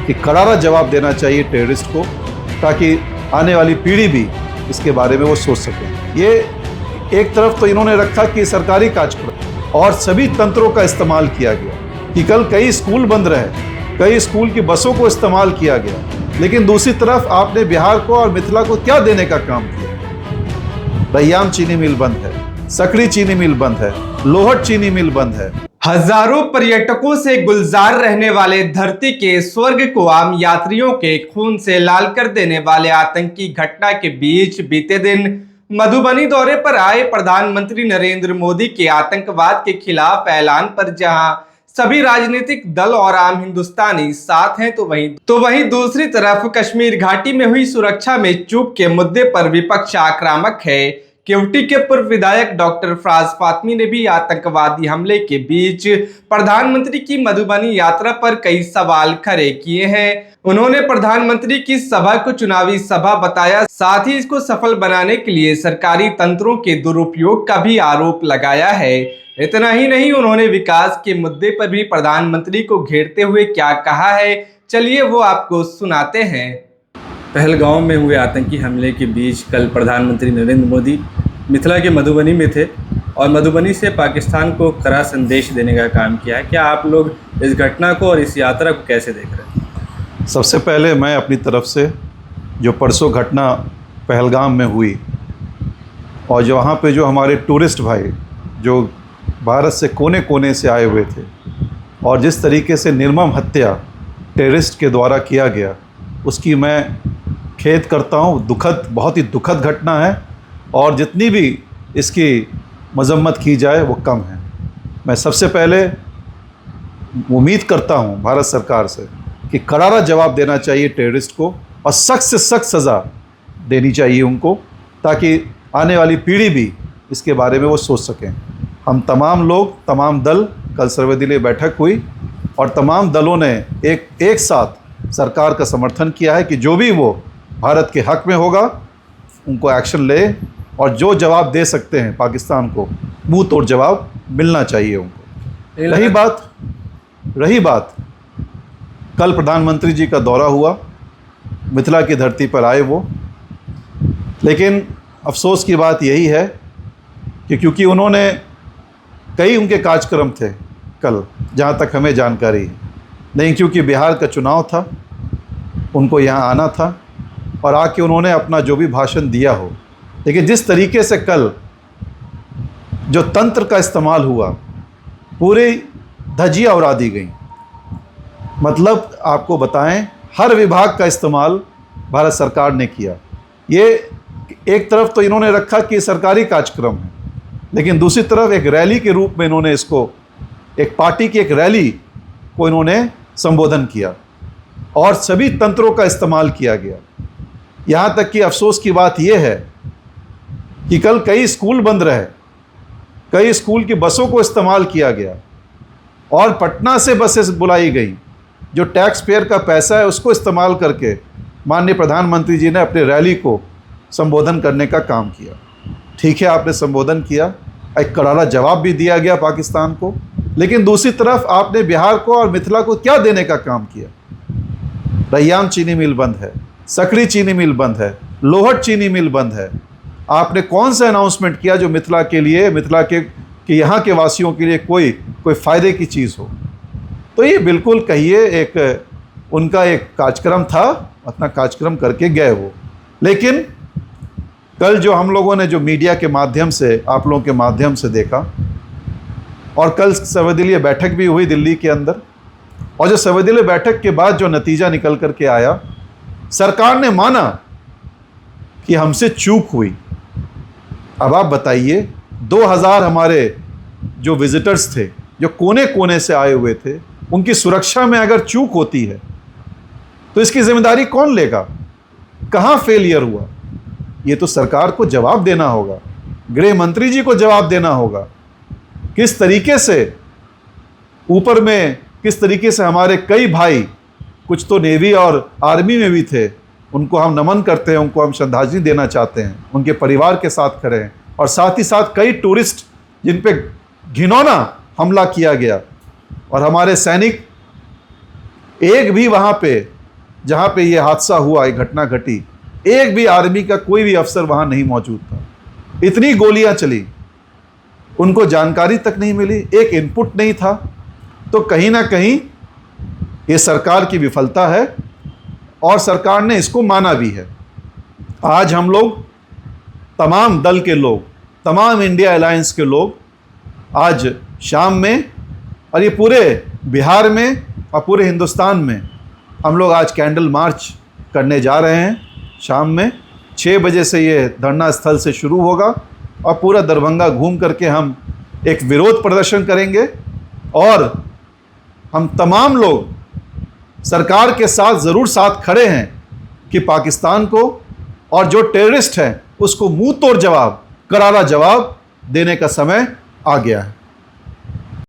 कि करारा जवाब देना चाहिए टेररिस्ट को, ताकि आने वाली पीढ़ी भी इसके बारे में वो सोच सके। ये एक तरफ तो इन्होंने रखा कि सरकारी कार्यक्रम और सभी तंत्रों का इस्तेमाल किया गया कि कल कई स्कूल बंद रहे, कई स्कूल की बसों को इस्तेमाल किया गया, लेकिन दूसरी तरफ आपने बिहार को और मिथिला को क्या देने का काम किया? रैयाम चीनी मिल बंद है, सकरी चीनी मिल बंद है, लोहट चीनी मिल बंद है। हजारों पर्यटकों से गुलजार रहने वाले धरती के स्वर्ग को आम यात्रियों के खून से लाल कर देने वाले आतंकी घटना के बीच बीते दिन मधुबनी दौरे पर आए प्रधानमंत्री नरेंद्र मोदी के आतंकवाद के खिलाफ ऐलान पर जहां सभी राजनीतिक दल और आम हिंदुस्तानी साथ हैं, तो वहीं दूसरी तरफ कश्मीर घाटी में हुई सुरक्षा में चूक के मुद्दे पर विपक्ष आक्रामक है। केवटी के पूर्व विधायक डॉक्टर फराज फातमी ने भी आतंकवादी हमले के बीच प्रधानमंत्री की मधुबनी यात्रा पर कई सवाल खड़े किए हैं। उन्होंने प्रधानमंत्री की सभा को चुनावी सभा बताया, साथ ही इसको सफल बनाने के लिए सरकारी तंत्रों के दुरुपयोग का भी आरोप लगाया है। इतना ही नहीं, उन्होंने विकास के मुद्दे पर भी प्रधानमंत्री को घेरते हुए क्या कहा है, चलिए वो आपको सुनाते हैं। पहलगांव में हुए आतंकी हमले के बीच कल प्रधानमंत्री नरेंद्र मोदी मिथिला के मधुबनी में थे और मधुबनी से पाकिस्तान को कड़ा संदेश देने का काम किया है। क्या आप लोग इस घटना को और इस यात्रा को कैसे देख रहे हैं? सबसे पहले मैं अपनी तरफ से जो परसों घटना पहलगाम में हुई और जो वहाँ पे जो हमारे टूरिस्ट भाई जो भारत से कोने कोने से आए हुए थे और जिस तरीके से निर्मम हत्या टेररिस्ट के द्वारा किया गया, उसकी मैं खेद करता हूँ। बहुत ही दुखद घटना है और जितनी भी इसकी मजम्मत की जाए वो कम है। मैं सबसे पहले उम्मीद करता हूँ भारत सरकार से कि करारा जवाब देना चाहिए टेररिस्ट को और सख्त से सख्त सज़ा देनी चाहिए उनको, ताकि आने वाली पीढ़ी भी इसके बारे में वो सोच सकें। हम तमाम लोग, तमाम दल, कल सर्वदलीय बैठक हुई और तमाम दलों ने एक साथ सरकार का समर्थन किया है कि जो भी वो भारत के हक में होगा उनको एक्शन ले और जो जवाब दे सकते हैं पाकिस्तान को, मुंह तोड़ जवाब मिलना चाहिए उनको। रही बात कल प्रधानमंत्री जी का दौरा हुआ, मिथिला की धरती पर आए वो, लेकिन अफसोस की बात यही है कि क्योंकि उन्होंने कई उनके कार्यक्रम थे कल, जहाँ तक हमें जानकारी है, नहीं क्योंकि बिहार का चुनाव था, उनको यहाँ आना था और आके उन्होंने अपना जो भी भाषण दिया हो, लेकिन जिस तरीके से कल जो तंत्र का इस्तेमाल हुआ, पूरी धज्जियाँ उड़ा दी गई। मतलब आपको बताएं, हर विभाग का इस्तेमाल भारत सरकार ने किया। ये एक तरफ तो इन्होंने रखा कि सरकारी कार्यक्रम है, लेकिन दूसरी तरफ एक रैली के रूप में इन्होंने इसको, एक पार्टी की एक रैली को इन्होंने संबोधन किया और सभी तंत्रों का इस्तेमाल किया गया। यहाँ तक कि अफसोस की बात यह है कि कल कई स्कूल बंद रहे, कई स्कूल की बसों को इस्तेमाल किया गया और पटना से बसेस बुलाई गई। जो टैक्स पेयर का पैसा है उसको इस्तेमाल करके माननीय प्रधानमंत्री जी ने अपने रैली को संबोधन करने का काम किया। ठीक है, आपने संबोधन किया, एक करारा जवाब भी दिया गया पाकिस्तान को, लेकिन दूसरी तरफ आपने बिहार को और मिथिला को क्या देने का काम किया? रैयाम चीनी मिल बंद है, सकरी चीनी मिल बंद है, लोहट चीनी मिल बंद है। आपने कौन सा अनाउंसमेंट किया जो मिथिला के लिए, मिथिला के यहाँ के वासियों के लिए कोई फ़ायदे की चीज़ हो? तो ये बिल्कुल कहिए एक उनका एक कार्यक्रम था, अपना कार्यक्रम करके गए वो। लेकिन कल जो हम लोगों ने जो मीडिया के माध्यम से, आप लोगों के माध्यम से देखा, और कल सर्वदलीय बैठक भी हुई दिल्ली के अंदर, और जो सर्वदलीय बैठक के बाद जो नतीजा निकल कर के आया, सरकार ने माना कि हमसे चूक हुई। अब आप बताइए, 2000 हमारे जो विजिटर्स थे, जो कोने कोने से आए हुए थे, उनकी सुरक्षा में अगर चूक होती है तो इसकी जिम्मेदारी कौन लेगा? कहाँ फेलियर हुआ? ये तो सरकार को जवाब देना होगा, गृह मंत्री जी को जवाब देना होगा। किस तरीके से ऊपर में, किस तरीके से हमारे कई भाई, कुछ तो नेवी और आर्मी में भी थे, उनको हम नमन करते हैं, उनको हम श्रद्धांजलि देना चाहते हैं, उनके परिवार के साथ खड़े हैं। और साथ ही साथ कई टूरिस्ट जिन पे घिनौना हमला किया गया और हमारे सैनिक एक भी वहाँ पे जहाँ पे ये हादसा हुआ, ये घटना घटी, एक भी आर्मी का कोई भी अफसर वहाँ नहीं मौजूद था। इतनी गोलियाँ चली, उनको जानकारी तक नहीं मिली, एक इनपुट नहीं था। तो कहीं ना कहीं ये सरकार की विफलता है और सरकार ने इसको माना भी है। आज हम लोग तमाम दल के लोग, तमाम इंडिया अलायंस के लोग आज शाम में, और ये पूरे बिहार में और पूरे हिंदुस्तान में हम लोग आज कैंडल मार्च करने जा रहे हैं। शाम में 6 बजे से ये धरना स्थल से शुरू होगा और पूरा दरभंगा घूम करके हम एक विरोध प्रदर्शन करेंगे और हम तमाम लोग सरकार के साथ ज़रूर साथ खड़े हैं कि पाकिस्तान को और जो टेररिस्ट हैं उसको मुंह तोड़ जवाब, करारा जवाब देने का समय आ गया है।